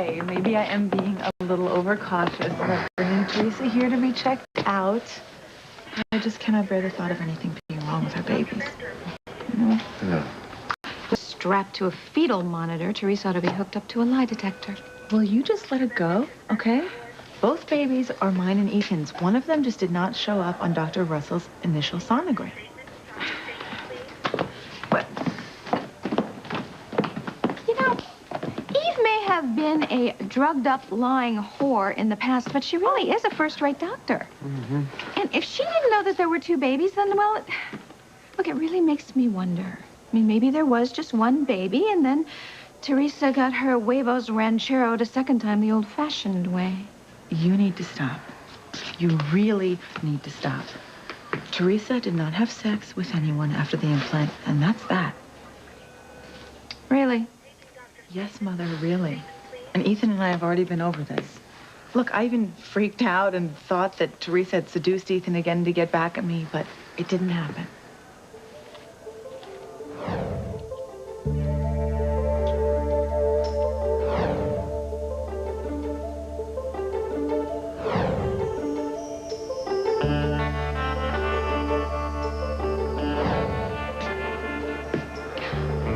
okay. Maybe I am being a little overcautious about bringing Teresa here to be checked out. I just cannot bear the thought of anything being wrong with our babies. You know? Yeah. Strapped to a fetal monitor, Teresa ought to be hooked up to a lie detector. Well, you just let it go, okay? Both babies are mine and Ethan's. One of them just did not show up on Dr. Russell's initial sonogram. What? You know, Eve may have been a drugged-up, lying whore in the past, but she really is a first-rate doctor. Mm-hmm. And if she didn't know that there were two babies, then, well, look, it really makes me wonder. I mean, maybe there was just one baby, and then Teresa got her huevos rancheroed a second time the old-fashioned way. You need to stop. You really need to stop. Teresa did not have sex with anyone after the implant, and that's that. Really? Yes, Mother, really. And Ethan and I have already been over this. Look, I even freaked out and thought that Teresa had seduced Ethan again to get back at me, but it didn't happen.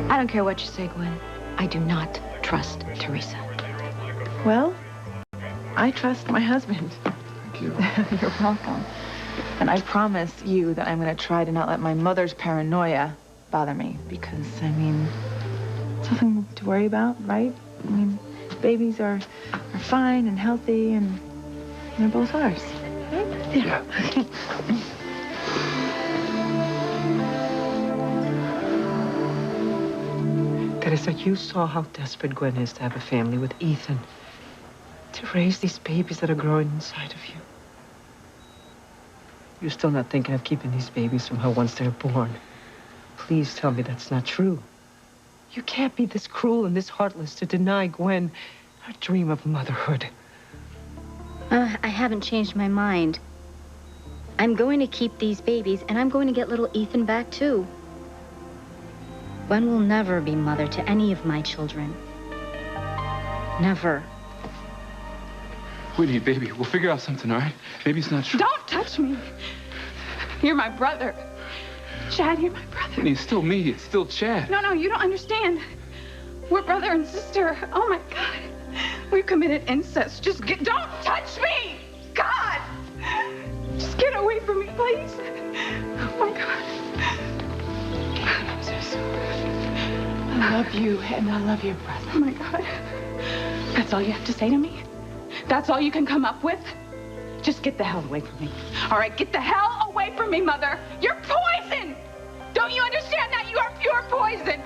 I don't care what you say, Gwen. I do not trust Teresa. Well, I trust my husband. Thank you. You're welcome. And I promise you that I'm going to try to not let my mother's paranoia bother me. Because, I mean, it's nothing to worry about, right? I mean, babies are fine and healthy, and they're both ours. Right? Yeah. Teresa, you saw how desperate Gwen is to have a family with Ethan. To raise these babies that are growing inside of you. You're still not thinking of keeping these babies from her once they're born. Please tell me that's not true. You can't be this cruel and this heartless to deny Gwen her dream of motherhood. I haven't changed my mind. I'm going to keep these babies, and I'm going to get little Ethan back, too. Gwen will never be mother to any of my children. Never. Whitney, baby, we'll figure out something, all right? Maybe it's not true. Don't touch me. You're my brother. Chad, you're my brother. Whitney, it's still me. It's still Chad. No, you don't understand. We're brother and sister. Oh, my God. We've committed incest. Don't touch me! God! Just get away from me, please. Oh, my God. I'm so sorry. I love you, and I love your brother. Oh, my God. That's all you have to say to me? That's all you can come up with? Just get the hell away from me. All right, get the hell away from me, Mother. You're poison! Don't you understand that? You are pure poison!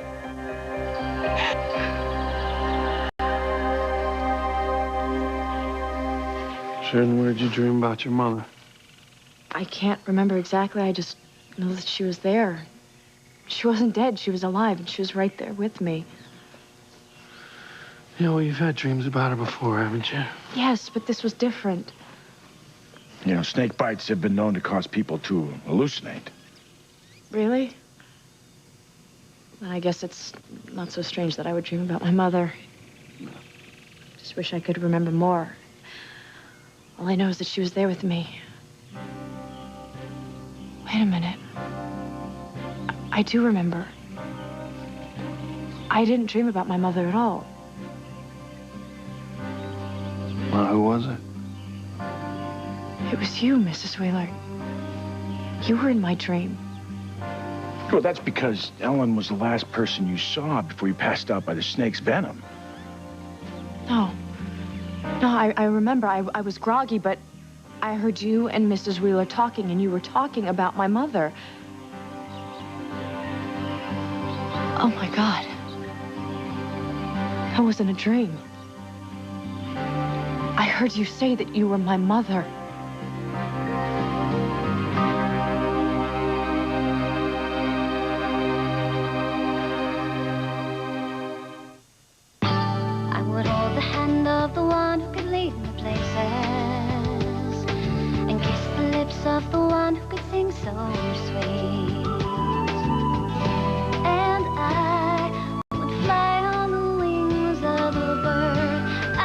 Sharon, where did you dream about your mother? I can't remember exactly. I just know that she was there. She wasn't dead. She was alive, and she was right there with me. Yeah, well, you've had dreams about her before, haven't you? Yes, but this was different. You know, snake bites have been known to cause people to hallucinate. Really? Then I guess it's not so strange that I would dream about my mother. Just wish I could remember more. All I know is that she was there with me. Wait a minute. I do remember. I didn't dream about my mother at all. Well, who was it? It was you, Mrs. Wheeler. You were in my dream. Well, that's because Ellen was the last person you saw before you passed out by the snake's venom. No. No, I remember. I was groggy, but I heard you and Mrs. Wheeler talking, and you were talking about my mother. Oh, my God. That wasn't a dream. I heard you say that you were my mother. I would hold the hand of the one who could lead me places and kiss the lips of the one who could sing so sweet. And I would fly on the wings of a bird.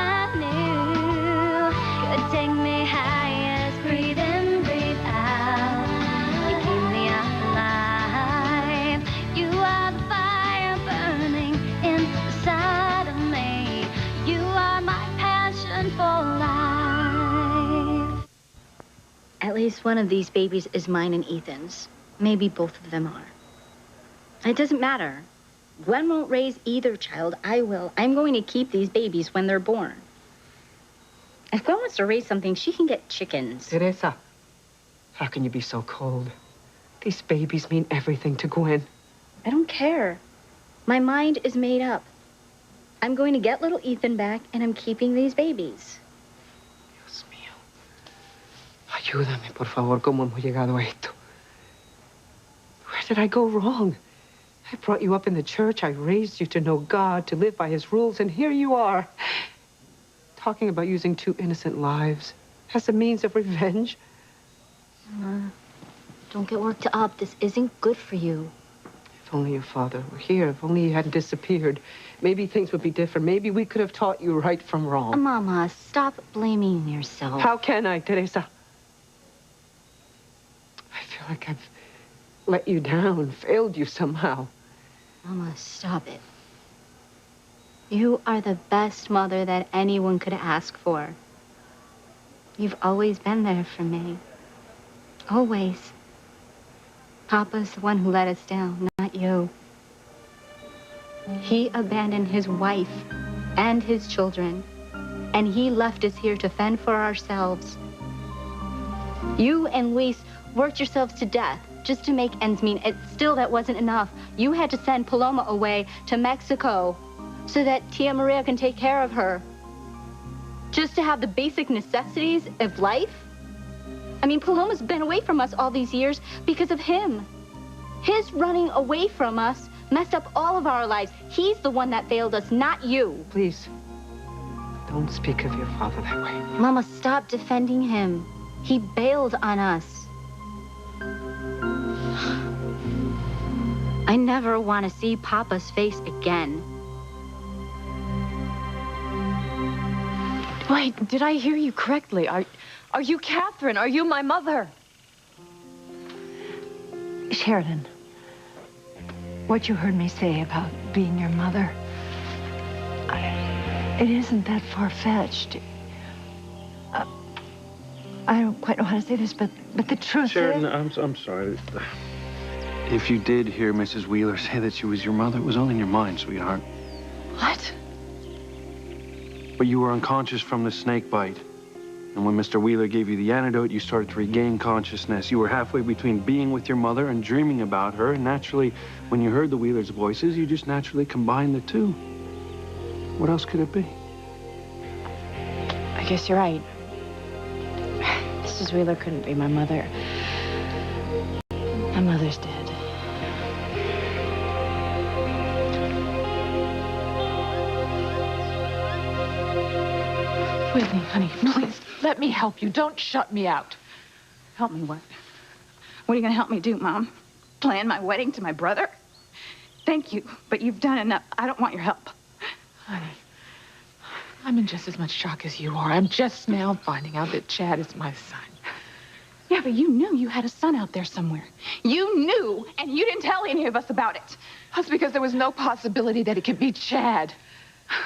At least one of these babies is mine and Ethan's. Maybe both of them are. It doesn't matter. Gwen won't raise either child. I will. I'm going to keep these babies when they're born. If Gwen wants to raise something, she can get chickens. Teresa, how can you be so cold? These babies mean everything to Gwen. I don't care. My mind is made up. I'm going to get little Ethan back, and I'm keeping these babies. Dios mío. Ayúdame, por favor, ¿cómo hemos llegado a esto? Where did I go wrong? I brought you up in the church. I raised you to know God, to live by his rules, and here you are, talking about using two innocent lives as a means of revenge. Don't get worked up. This isn't good for you. If only your father were here. If only he hadn't disappeared. Maybe things would be different. Maybe we could have taught you right from wrong. Mama, stop blaming yourself. How can I, Teresa? I feel like I've let you down, failed you somehow. Mama, stop it. You are the best mother that anyone could ask for. You've always been there for me. Always. Papa's the one who let us down, not you. He abandoned his wife and his children, and he left us here to fend for ourselves. You and Luis worked yourselves to death just to make ends meet. Still, that wasn't enough. You had to send Paloma away to Mexico so that Tia Maria can take care of her. Just to have the basic necessities of life? I mean, Paloma's been away from us all these years because of him. His running away from us messed up all of our lives. He's the one that failed us, not you. Please, don't speak of your father that way. Mama, stop defending him. He bailed on us. I never want to see Papa's face again. Wait, did I hear you correctly? Are you Catherine? Are you my mother? Sheridan, what you heard me say about being your mother, it isn't that far-fetched. I don't quite know how to say this, but the truth Sheridan, is... I'm sorry. If you did hear Mrs. Wheeler say that she was your mother, it was all in your mind, sweetheart. What? But you were unconscious from the snake bite. And when Mr. Wheeler gave you the antidote, you started to regain consciousness. You were halfway between being with your mother and dreaming about her. And naturally, when you heard the Wheelers' voices, you just naturally combined the two. What else could it be? I guess you're right. Mrs. Wheeler couldn't be my mother. My mother's dead. Whitney, honey, please, let me help you. Don't shut me out. Help me what? What are you going to help me do, Mom? Plan my wedding to my brother? Thank you, but you've done enough. I don't want your help. Honey, I'm in just as much shock as you are. I'm just now finding out that Chad is my son. Yeah, but you knew you had a son out there somewhere. You knew, and you didn't tell any of us about it. That's because there was no possibility that it could be Chad.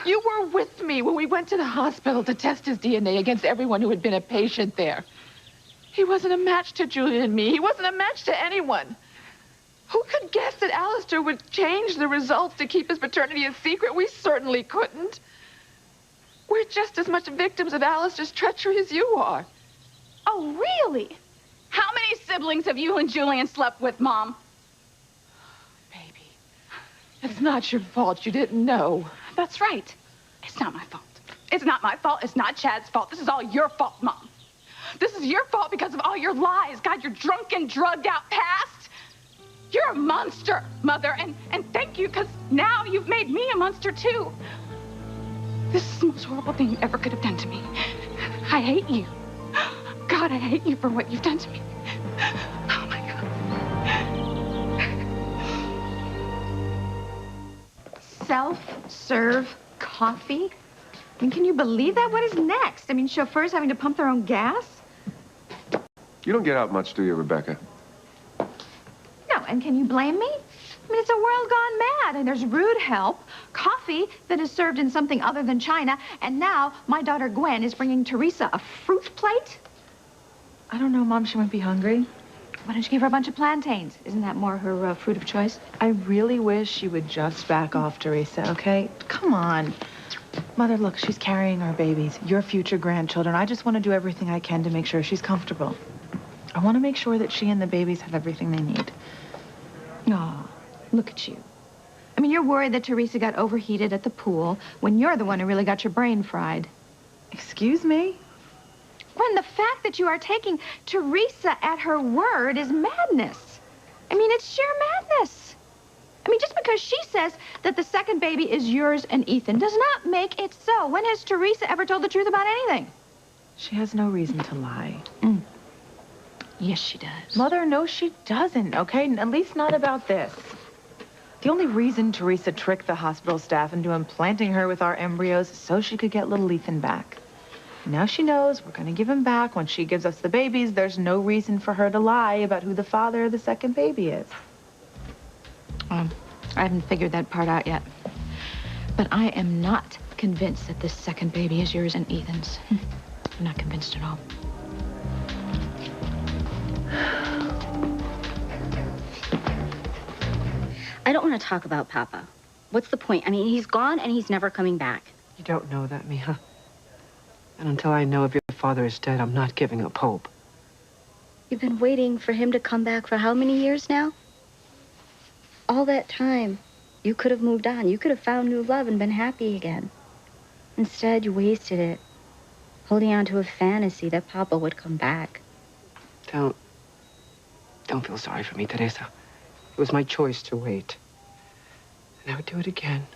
You were with me when we went to the hospital to test his DNA against everyone who had been a patient there. He wasn't a match to Julia and me. He wasn't a match to anyone. Who could guess that Alistair would change the results to keep his paternity a secret? We certainly couldn't. We're just as much victims of Alistair's treachery as you are. Oh, really? How many siblings have you and Julian slept with, Mom? Baby, it's not your fault. You didn't know. That's right. It's not my fault. It's not my fault. It's not Chad's fault. This is all your fault, Mom. This is your fault because of all your lies. God, your drunken, drugged-out past. You're a monster, Mother, and thank you, because now you've made me a monster, too. This is the most horrible thing you ever could have done to me. I hate you. God, I hate you for what you've done to me. Oh, my God. Self-serve coffee? I mean, can you believe that? What is next? I mean, chauffeurs having to pump their own gas? You don't get out much, do you, Rebecca? No, and can you blame me? I mean, it's a world gone mad, and there's rude help, coffee that is served in something other than China, and now my daughter Gwen is bringing Teresa a fruit plate? I don't know, Mom. She might be hungry. Why don't you give her a bunch of plantains? Isn't that more her fruit of choice? I really wish she would just back off, Teresa, okay? Come on. Mother, look, she's carrying our babies, your future grandchildren. I just want to do everything I can to make sure she's comfortable. I want to make sure that she and the babies have everything they need. Oh, look at you. I mean, you're worried that Teresa got overheated at the pool when you're the one who really got your brain fried. Excuse me? When the fact that you are taking Teresa at her word is madness. I mean, it's sheer madness. I mean, just because she says that the second baby is yours and Ethan does not make it so. When has Teresa ever told the truth about anything? She has no reason to lie. Yes, she does. Mother, no, she doesn't, okay? At least not about this. The only reason Teresa tricked the hospital staff into implanting her with our embryos is so she could get little Ethan back. Now she knows we're going to give him back when she gives us the babies. There's no reason for her to lie about who the father of the second baby is. I haven't figured that part out yet. But I am not convinced that this second baby is yours and Ethan's. I'm not convinced at all. I don't want to talk about Papa. What's the point? I mean, he's gone and he's never coming back. You don't know that, Mija. And until I know if your father is dead, I'm not giving up hope. You've been waiting for him to come back for how many years now? All that time, you could have moved on. You could have found new love and been happy again. Instead, you wasted it, holding on to a fantasy that Papa would come back. Don't feel sorry for me, Teresa. It was my choice to wait. And I would do it again.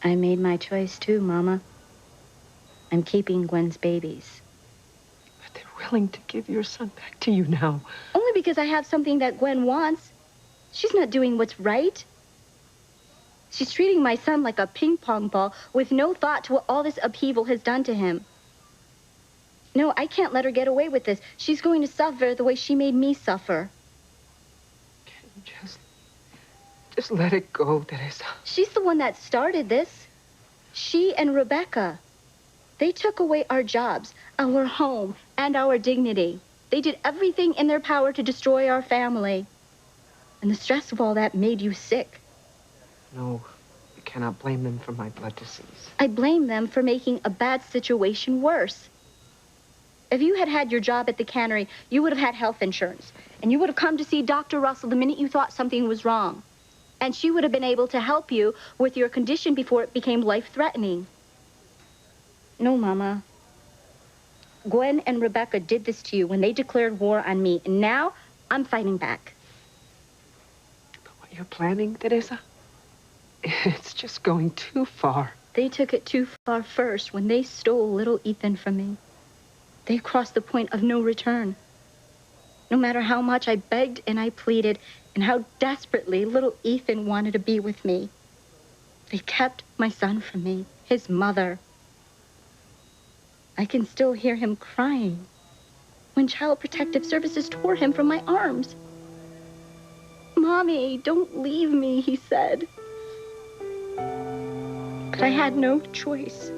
I made my choice too, Mama. I'm keeping Gwen's babies. But they're willing to give your son back to you now. Only because I have something that Gwen wants. She's not doing what's right. She's treating my son like a ping pong ball with no thought to what all this upheaval has done to him. No, I can't let her get away with this. She's going to suffer the way she made me suffer. Can you just let it go, Teresa? She's the one that started this. She and Rebecca. They took away our jobs, our home, and our dignity. They did everything in their power to destroy our family. And the stress of all that made you sick. No, you cannot blame them for my blood disease. I blame them for making a bad situation worse. If you had had your job at the cannery, you would have had health insurance. And you would have come to see Dr. Russell the minute you thought something was wrong. And she would have been able to help you with your condition before it became life-threatening. No, Mama. Gwen and Rebecca did this to you when they declared war on me. And now, I'm fighting back. But what you're planning, Teresa, it's just going too far. They took it too far first when they stole little Ethan from me. They crossed the point of no return. No matter how much I begged and I pleaded, and how desperately little Ethan wanted to be with me, they kept my son from me, his mother. I can still hear him crying when Child Protective Services tore him from my arms. Mommy, don't leave me, he said. But I had no choice.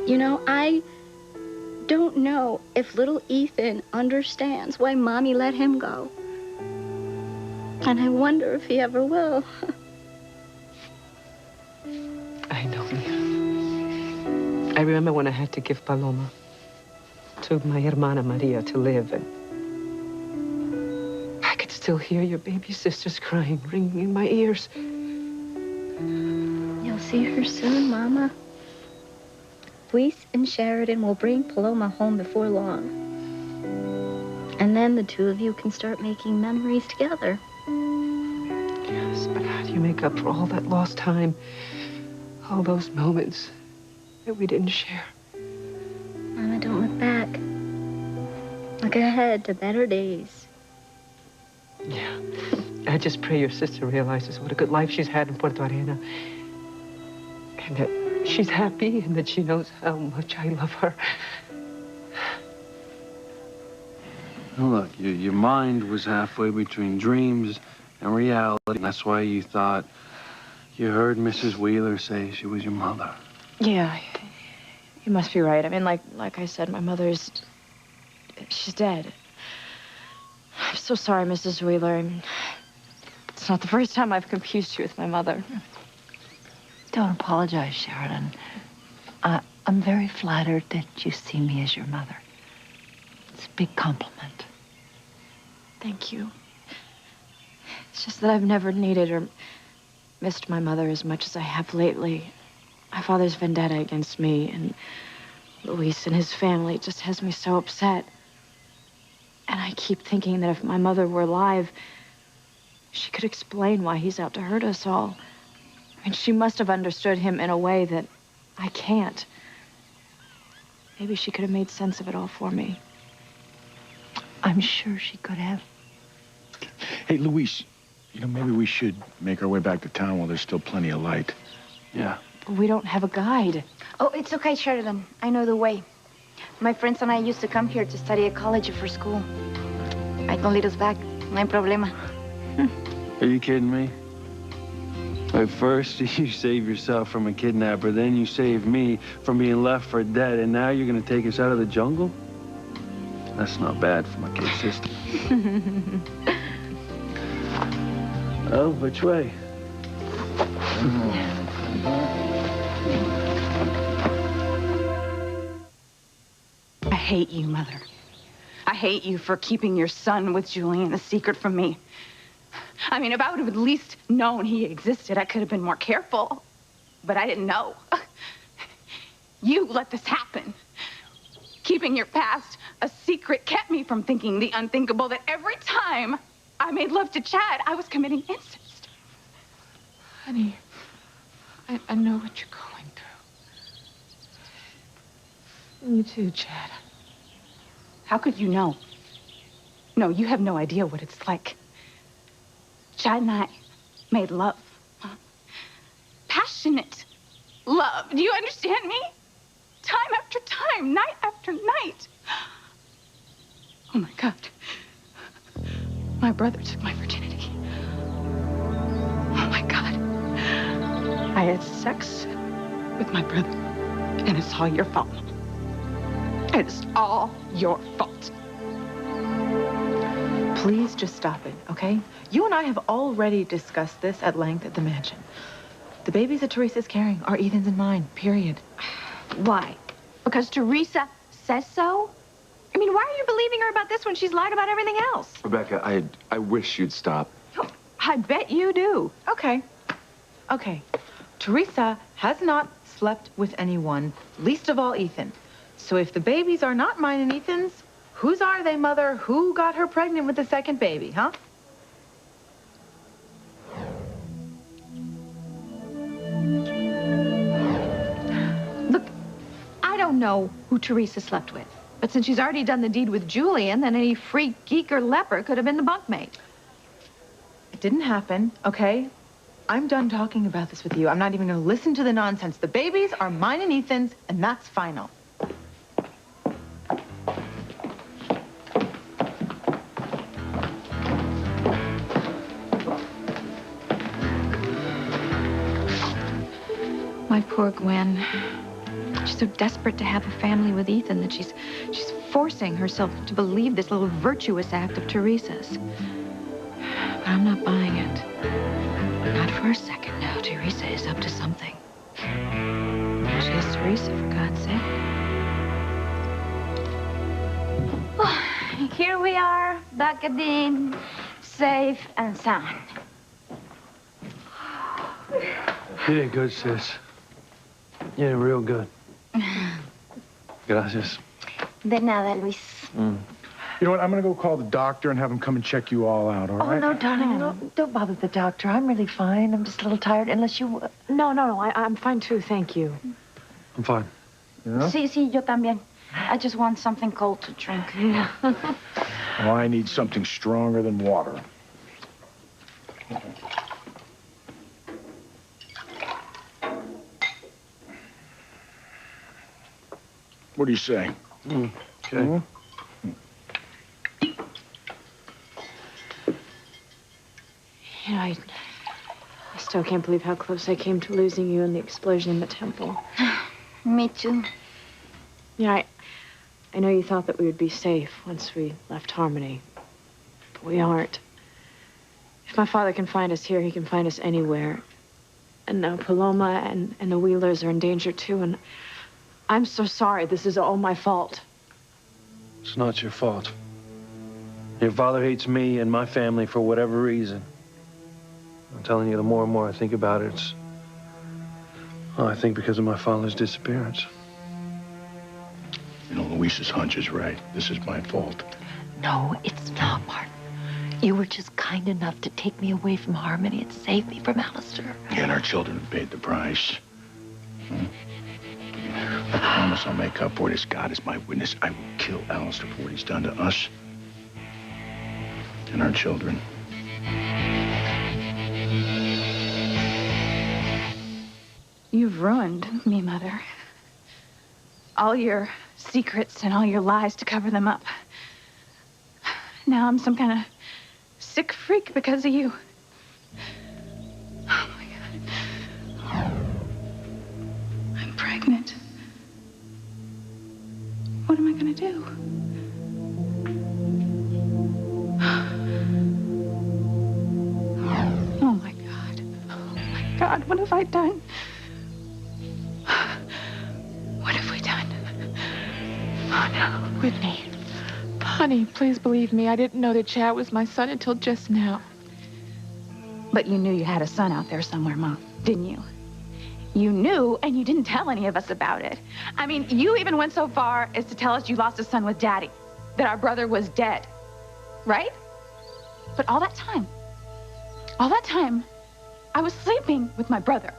You know, I don't know if little Ethan understands why Mommy let him go. And I wonder if he ever will. I know, Mija. I remember when I had to give Paloma to my hermana Maria to live, and I could still hear your baby sisters crying, ringing in my ears. You'll see her soon, Mama. Luis and Sheridan will bring Paloma home before long. And then the two of you can start making memories together. Yes, but how do you make up for all that lost time? All those moments that we didn't share? Mama, don't look back. Look ahead to better days. Yeah. I just pray your sister realizes what a good life she's had in Puerto Arena. And that she's happy and that she knows how much I love her. Now look, your mind was halfway between dreams and reality. And that's why you thought you heard Mrs. Wheeler say she was your mother. Yeah. You must be right. I mean, like I said, my she's dead. I'm so sorry, Mrs. Wheeler. I mean, it's not the first time I've confused you with my mother. Don't apologize, Sheridan. I'm very flattered that you see me as your mother. It's a big compliment. Thank you. It's just that I've never needed or missed my mother as much as I have lately. My father's vendetta against me and Luis and his family just has me so upset. And I keep thinking that if my mother were alive, she could explain why he's out to hurt us all. I mean, she must have understood him in a way that I can't. Maybe she could have made sense of it all for me. I'm sure she could have. Hey, Luis, maybe we should make our way back to town while there's still plenty of light. Yeah. But we don't have a guide. Oh, it's okay, Sheridan. I know the way. My friends and I used to come here to study at college for school. I can lead us back. No hay problema. Are you kidding me? Like first you save yourself from a kidnapper, then you save me from being left for dead, and now you're gonna take us out of the jungle? That's not bad for my kid sister. Oh, which way? I hate you, Mother. I hate you for keeping your son with Julian a secret from me. I mean, if I would have at least known he existed, I could have been more careful. But I didn't know. You let this happen. Keeping your past a secret kept me from thinking the unthinkable, that every time I made love to Chad, I was committing incest. Honey, I know what you're going through. You too, Chad. How could you know? No, you have no idea what it's like. Chad and I made love. Passionate love. Do you understand me? Time after time, night after night. Oh, my God. My brother took my virginity. Oh, my God. I had sex with my brother, and it's all your fault. It's all your fault. Please just stop it, okay? You and I have already discussed this at length at the mansion. The babies that Teresa's carrying are Ethan's and mine, period. Why? Because Teresa says so? I mean, why are you believing her about this when she's lied about everything else? Rebecca, I wish you'd stop. I bet you do. Okay. Okay. Teresa has not slept with anyone, least of all Ethan. So if the babies are not mine and Ethan's, whose are they, Mother? Who got her pregnant with the second baby, huh? Look, I don't know who Teresa slept with. But since she's already done the deed with Julian, then any freak, geek, or leper could have been the bunkmate. It didn't happen, okay? I'm done talking about this with you. I'm not even going to listen to the nonsense. The babies are mine and Ethan's, and that's final. My poor Gwen. She's so desperate to have a family with Ethan that she's forcing herself to believe this little virtuous act of Teresa's. But I'm not buying it. Not for a second now. Teresa is up to something. She is Teresa, for God's sake. Oh, here we are, back at the inn, safe and sound. You did good, sis. You did real good. Gracias. De nada, Luis. You know what? I'm going to go call the doctor and have him come and check you all out, all right? Oh, no, darling, don't bother the doctor. I'm really fine. I'm just a little tired, unless you... No, I'm fine, too. Thank you. I'm fine. Yeah? Sí, yo también. I just want something cold to drink. Yeah. Well, I need something stronger than water. What do you say? Okay. You know, I still can't believe how close I came to losing you in the explosion in the temple. Me too. Yeah, I know you thought that we would be safe once we left Harmony, but we aren't. If my father can find us here, he can find us anywhere. And now Paloma and the Wheelers are in danger too, and I'm so sorry. This is all my fault. It's not your fault. Your father hates me and my family for whatever reason. I'm telling you, the more and more I think about it, I think because of my father's disappearance. You know, Luis's hunch is right. This is my fault. No, it's not, Martin. You were just kind enough to take me away from Harmony and save me from Alistair. Yeah, and our children have paid the price. I promise I'll make up for it as God is my witness. I will kill Alistair for what he's done to us and our children. You've ruined me, Mother. All your secrets and all your lies to cover them up. Now I'm some kind of sick freak because of you. Oh, my God. I'm pregnant. What am I gonna do? Oh, my God. Oh, my God, what have I done? What have we done? Oh, no. Whitney. Honey, please believe me. I didn't know that Chad was my son until just now. But you knew you had a son out there somewhere, Mom, didn't you? You knew, and you didn't tell any of us about it. I mean, you even went so far as to tell us you lost a son with Daddy, that our brother was dead, right? But all that time, I was sleeping with my brother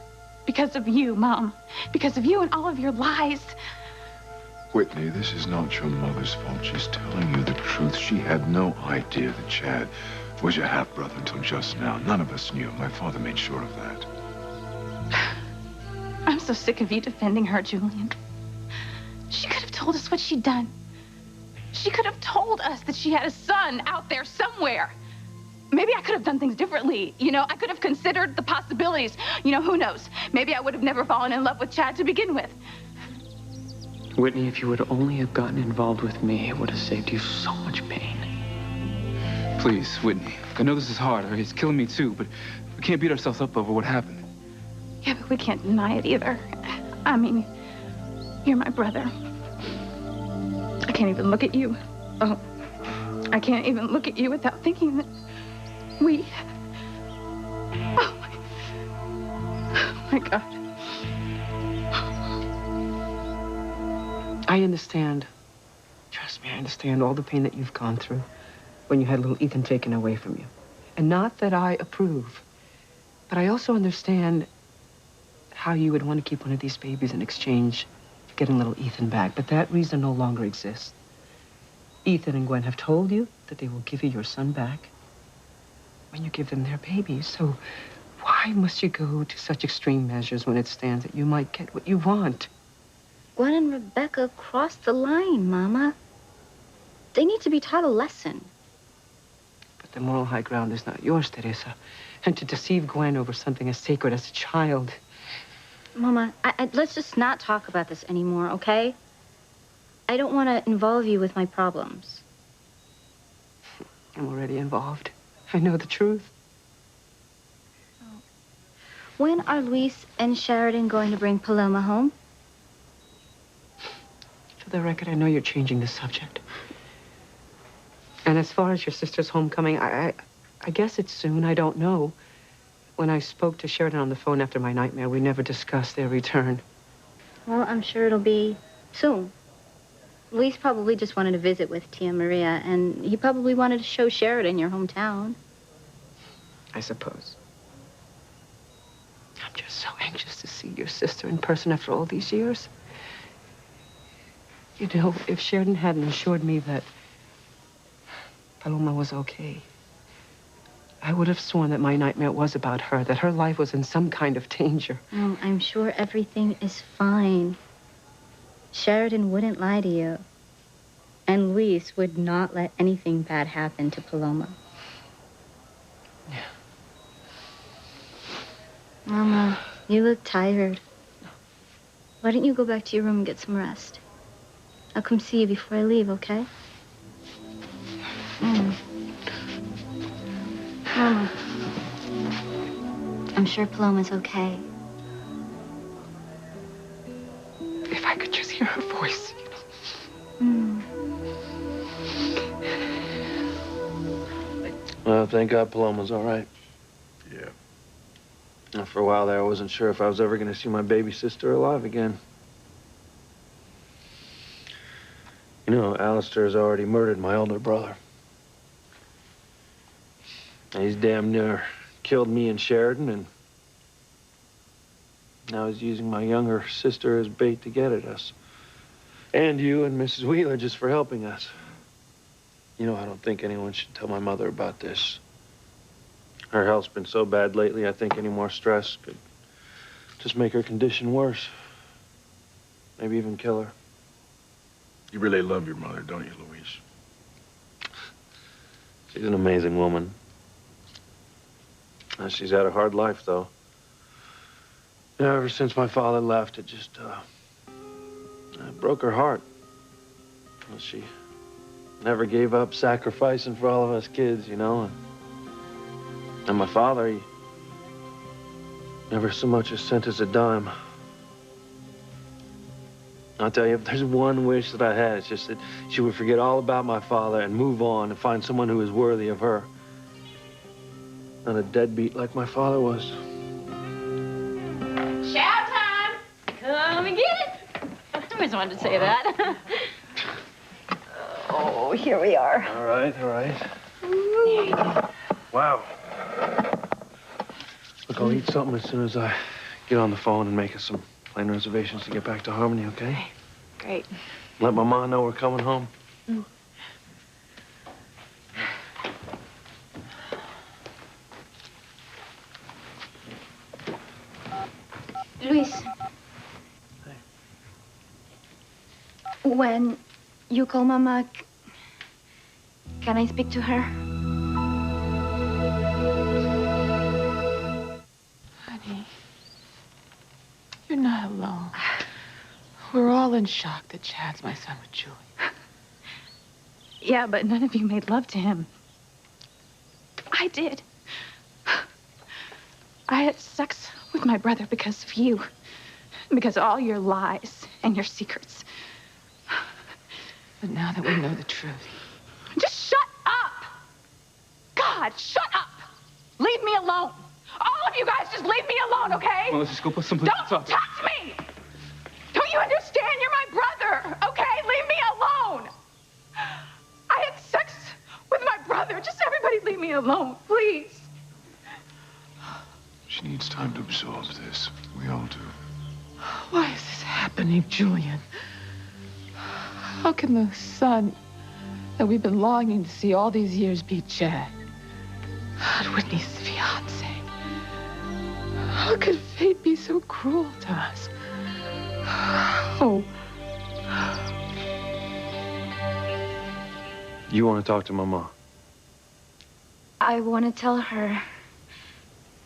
because of you, Mom, because of you and all of your lies. Whitney, this is not your mother's fault. She's telling you the truth. She had no idea that Chad was your half-brother until just now. None of us knew. My father made sure of that. I'm so sick of you defending her, Julian. She could have told us what she'd done. She could have told us that she had a son out there somewhere. Maybe I could have done things differently. You know, I could have considered the possibilities. You know, who knows? Maybe I would have never fallen in love with Chad to begin with. Whitney, if you would only have gotten involved with me, it would have saved you so much pain. Please, Whitney. I know this is hard. It's killing me too, but we can't beat ourselves up over what happened. Yeah, but we can't deny it either. I mean, you're my brother. I can't even look at you. Oh, I can't even look at you without thinking that we... Oh, my God. I understand. Trust me, I understand all the pain that you've gone through when you had little Ethan taken away from you. And not that I approve, but I also understand how you would want to keep one of these babies in exchange for getting little Ethan back. But that reason no longer exists. Ethan and Gwen have told you that they will give you your son back when you give them their baby. So why must you go to such extreme measures when it stands that you might get what you want? Gwen and Rebecca crossed the line, Mama. They need to be taught a lesson. But the moral high ground is not yours, Teresa. And to deceive Gwen over something as sacred as a child... Mama, let's just not talk about this anymore, okay? I don't want to involve you with my problems. I'm already involved. I know the truth. When are Luis and Sheridan going to bring Paloma home? For the record, I know you're changing the subject. And as far as your sister's homecoming, I guess it's soon. I don't know. When I spoke to Sheridan on the phone after my nightmare, we never discussed their return. Well, I'm sure it'll be soon. Luis probably just wanted to visit with Tia Maria, and he probably wanted to show Sheridan your hometown. I suppose. I'm just so anxious to see your sister in person after all these years. You know, if Sheridan hadn't assured me that Paloma was okay, I would have sworn that my nightmare was about her, that her life was in some kind of danger. Oh, I'm sure everything is fine. Sheridan wouldn't lie to you. And Luis would not let anything bad happen to Paloma. Yeah. Mama, you look tired. Why don't you go back to your room and get some rest? I'll come see you before I leave, okay? Mama. I'm sure Paloma's okay. If I could just hear her voice, you know. Well, thank God Paloma's all right. Yeah. Now, for a while there, I wasn't sure if I was ever going to see my baby sister alive again. You know, Alistair has already murdered my older brother. And he's damn near killed me and Sheridan, and now he's using my younger sister as bait to get at us. And you and Mrs. Wheeler just for helping us. You know, I don't think anyone should tell my mother about this. Her health's been so bad lately, I think any more stress could just make her condition worse. Maybe even kill her. You really love your mother, don't you, Louise? She's an amazing woman. She's had a hard life, though. You know, ever since my father left, it just broke her heart. Well, she never gave up sacrificing for all of us kids, you know. And my father, he never so much as sent us a dime. I'll tell you, if there's one wish that I had, it's just that she would forget all about my father and move on and find someone who is worthy of her. Not a deadbeat like my father was. Shout time! Come and get it! I always wanted to say that. Oh, here we are. All right, all right. There you go. Wow. Look, I'll eat something as soon as I get on the phone and make us some plane reservations to get back to Harmony, okay? Great. Let my mom know we're coming home. Luis. When you call Mama, can I speak to her? Honey, you're not alone. We're all in shock that Chad's my son with Julie. Yeah, but none of you made love to him. I did. I had sex with my brother because of you. Because of all your lies and your secrets. But now that we know the truth. Just shut up! God, shut up! Leave me alone! All of you guys just leave me alone, okay? Well, let's just go put some place to Don't talk. touch me! Don't you understand? You're my brother, okay? Leave me alone! I had sex with my brother. Just everybody leave me alone, please. She needs time to absorb this. We all do. Why is this happening, Julian? How can the son that we've been longing to see all these years be Chad? Whitney's fiance. How could fate be so cruel to us? Oh. You want to talk to Mama? I want to tell her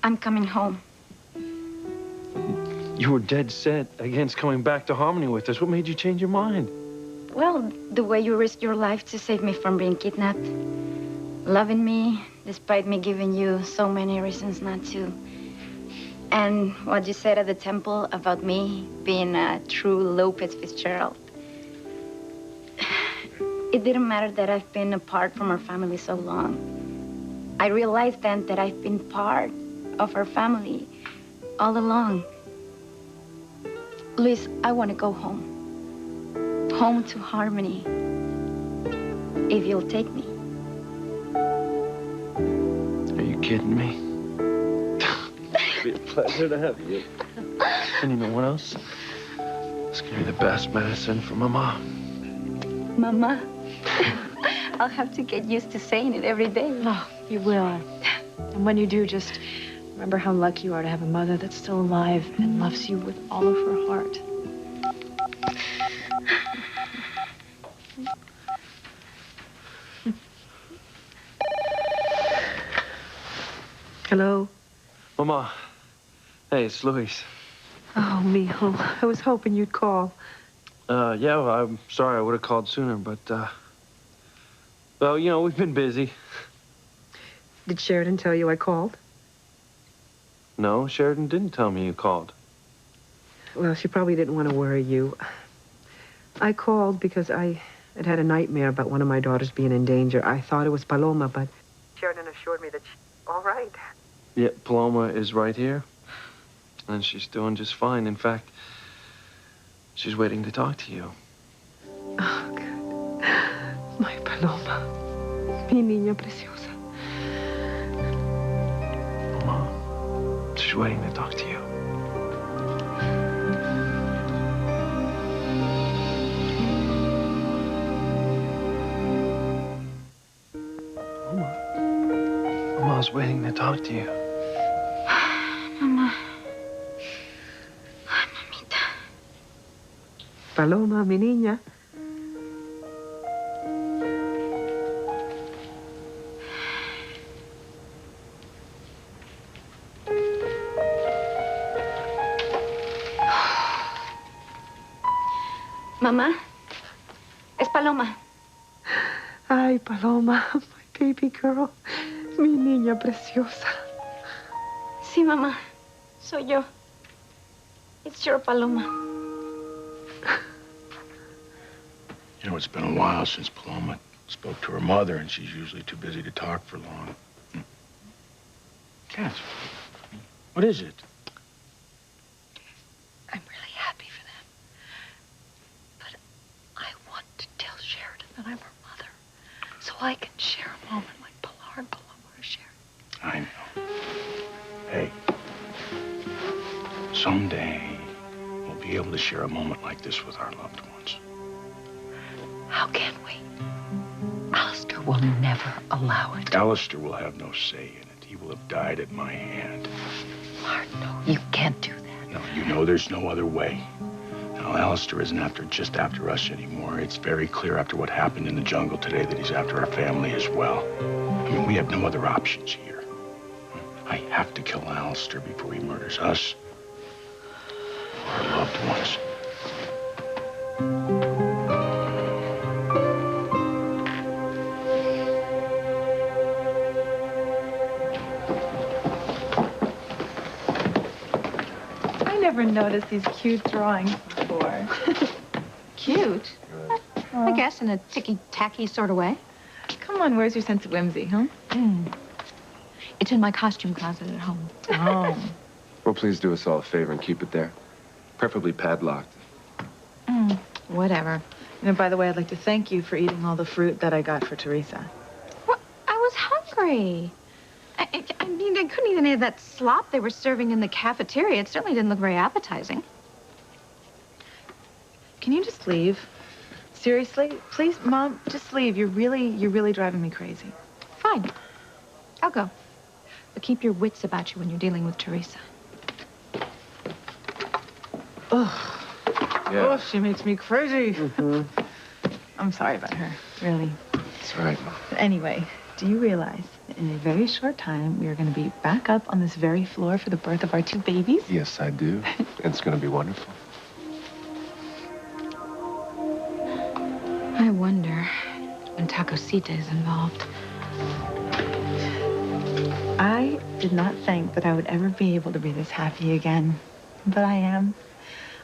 I'm coming home. You were dead set against coming back to Harmony with us. What made you change your mind? Well, the way you risked your life to save me from being kidnapped. Loving me, despite me giving you so many reasons not to. And what you said at the temple about me being a true Lopez Fitzgerald. It didn't matter that I've been apart from our family so long. I realized then that I've been part of our family all along. Luis, I want to go home. Home to Harmony. If you'll take me. Are you kidding me? It'd be a pleasure to have you. And you know what else? It's gonna be the best medicine for Mama. Mama. I'll have to get used to saying it every day. Oh, you will. And when you do, just remember how lucky you are to have a mother that's still alive and loves you with all of her heart. Hello? Mama. Hey, it's Luis. Oh, mijo. I was hoping you'd call. Yeah, well, I'm sorry I would have called sooner, but, well, you know, we've been busy. Did Sheridan tell you I called? No, Sheridan didn't tell me you called. Well, she probably didn't want to worry you. I called because I had had a nightmare about one of my daughters being in danger. I thought it was Paloma, but Sheridan assured me that she's all right. Yeah, Paloma is right here. And she's doing just fine. In fact, she's waiting to talk to you. Oh, good. My Paloma. Mi niña preciosa. Mama, she's waiting to talk to you. Mama's waiting to talk to you. Mama. Paloma, mi niña. Mamá, es Paloma. Ay, Paloma, my baby girl. Mi niña preciosa. Sí, mamá. Soy yo. It's your Paloma. You know, it's been a while since Paloma spoke to her mother, and she's usually too busy to talk for long. Kat, what is it? I'm really happy for them. But I want to tell Sheridan that I'm her mother, so I can share a moment like Pilar and Paloma are sharing. I know. Hey, someday we'll be able to share a moment like this with our loved ones. How can we? Alistair will never allow it. Alistair will have no say in it. He will have died at my hand. Pilar, no, you can't do that. No, you know there's no other way. Now, Alistair isn't just after us anymore. It's very clear after what happened in the jungle today that he's after our family as well. I mean, we have no other options here. I have to kill Alistair before he murders us or our loved ones. I never noticed these cute drawings before. Cute? I guess in a ticky-tacky sort of way. Come on, where's your sense of whimsy, huh? It's in my costume closet at home. Oh. Well, please do us all a favor and keep it there. Preferably padlocked. Whatever. You know, by the way, I'd like to thank you for eating all the fruit that I got for Teresa. Well, I was hungry. I mean, I couldn't eat any of that slop they were serving in the cafeteria. It certainly didn't look very appetizing. Can you just leave? Seriously? Please, Mom, just leave. You're really driving me crazy. Fine. I'll go. But keep your wits about you when you're dealing with Teresa. Ugh. Yeah. Oh, she makes me crazy. I'm sorry about her, really. That's right. But anyway, do you realize that in a very short time, we are going to be back up on this very floor for the birth of our 2 babies? Yes, I do. It's going to be wonderful. I wonder when Tacosita is involved. I did not think that I would ever be able to be this happy again, but I am.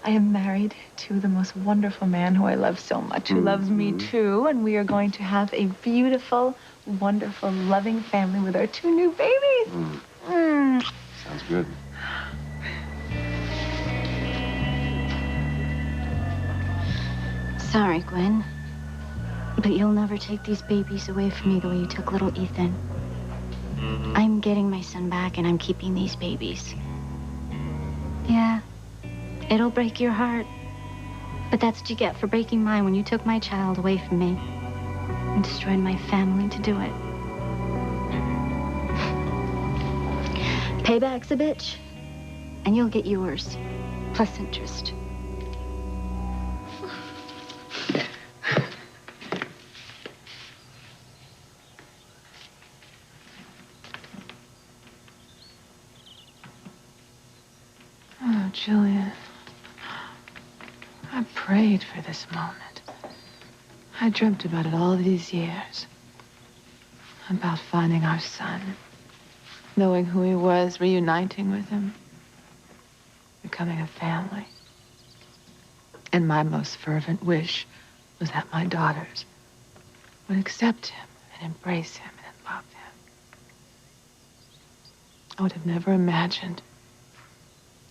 I am married to the most wonderful man who I love so much, who loves me too, and we are going to have a beautiful, wonderful, loving family with our 2 new babies. Sounds good. Sorry, Gwen. But you'll never take these babies away from me the way you took little Ethan. I'm getting my son back, and I'm keeping these babies. Yeah, it'll break your heart. But that's what you get for breaking mine when you took my child away from me and destroyed my family to do it. Payback's a bitch, and you'll get yours, plus interest. Oh, Julian. I prayed for this moment. I dreamt about it all these years. About finding our son, knowing who he was, reuniting with him, becoming a family. And my most fervent wish was that my daughters would accept him and embrace him and love him. I would have never imagined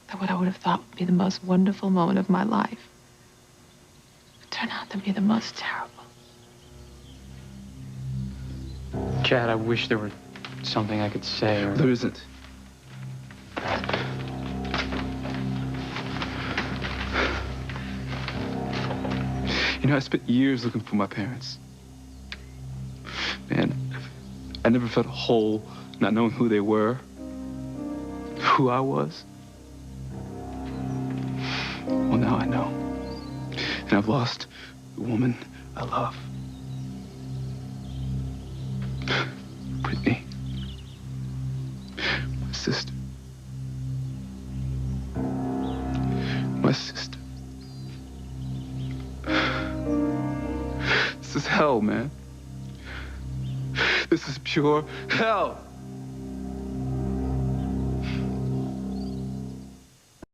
that what I would have thought would be the most wonderful moment of my life would turn out to be the most terrible. Chad, I wish there were something I could say or... There isn't. You know, I spent years looking for my parents. Man, I never felt whole not knowing who they were, who I was. Well, now I know. And I've lost the woman I love. Whitney. My sister. My sister. This is hell, man. This is pure hell.